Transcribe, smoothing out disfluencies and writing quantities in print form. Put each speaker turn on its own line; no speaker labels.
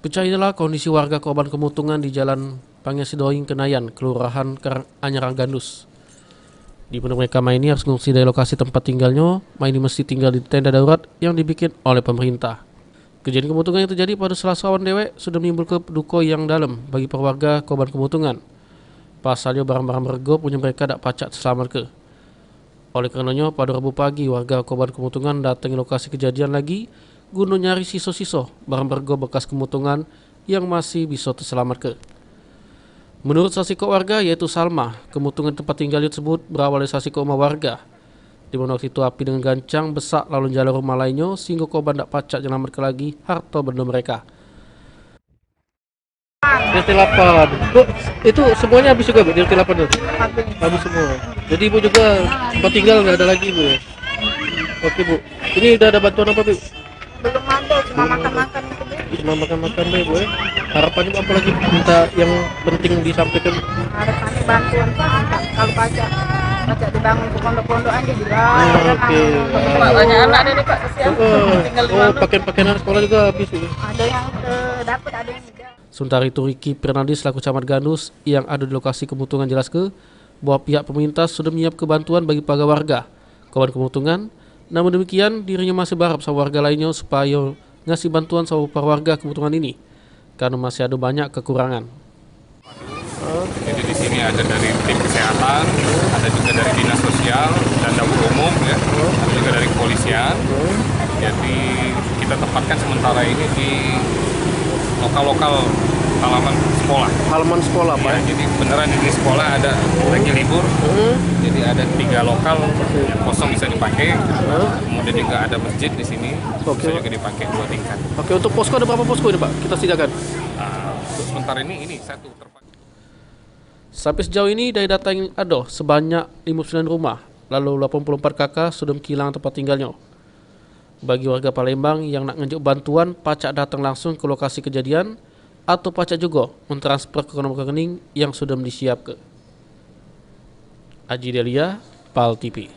Pecah inilah kondisi warga korban kemutungan di Jalan Pangesidoing Kenayan, Kelurahan Anyar Gandus. Di mana mereka ini harus mengungsi dari lokasi tempat tinggalnya, ini mesti tinggal di tenda darurat yang dibikin oleh pemerintah. Kejadian kemutungan yang terjadi pada Selasa awan dewek sudah menimbulkan duka yang dalam bagi warga korban kemutungan. Pasalnya barang-barang berharga punya mereka tak pacak selamat ke. Oleh karenanya pada Rabu pagi warga korban kemutungan datangi lokasi kejadian lagi guna nyari sisa-sisa barang berharga bekas kemutungan yang masih bisa terselamat ke. Menurut saksi warga yaitu Salma, kemutungan tempat tinggal tersebut berawal dari saksi rumah warga. Di mana waktu itu api dengan gancang besak lalu jalan rumah lainnya sehingga korban tak pacak menyelamatkan lagi harta benda mereka. DT 8, itu semuanya habis juga Bu, DT 8 itu? Habis semua. Jadi Ibu juga tempat tinggal nggak ada lagi Bu ya? Oke Bu, ini udah ada bantuan apa Bu?
Belum ada, cuma makan-makan itu.
Cuma makan-makan deh Bu ya? Harapannya apa lagi minta yang penting disampaikan?
Harapannya bantuan Pak, minta kalau pajak dibangun ke pondok-pondok aja juga.
Oke.
Banyak anak ada nih Pak, kesian. Tinggal di mana?
Pakaian juga habis Bu.
Ada yang dapat, ada yang tidak.
Sementara itu Riki Pernadis selaku Camat Gandus yang ada di lokasi kemutungan jelas bahwa pihak pemerintah sudah menyiapkan bantuan bagi para warga korban kemutungan. Namun demikian dirinya masih berharap sama warga lainnya supaya ngasih bantuan sama para warga kemutungan ini karena masih ada banyak kekurangan.
Jadi di sini ada dari tim kesehatan, ada juga dari dinas sosial dan dapur umum, ya, ada juga dari kepolisian. Jadi kita tempatkan sementara ini di lokal halaman sekolah Pak ya, jadi beneran ini sekolah ada lagi libur, jadi ada 3 lokal yang kosong bisa dipakai, kemudian juga ada masjid di sini bisa juga dipakai 2 tingkat.
Oke, untuk posko ada berapa posko ini Pak kita sediakan?
Untuk sementara ini satu terpakai.
Sampai sejauh ini dari data yang ada sebanyak 59 rumah lalu 84 kakak sudah kehilangan tempat tinggalnya. Bagi warga Palembang yang nak ngejuk bantuan, pacak datang langsung ke lokasi kejadian atau pacak juga mentransfer ke nomor rekening yang sudah disiapkan. Aji Delia, PAL TV.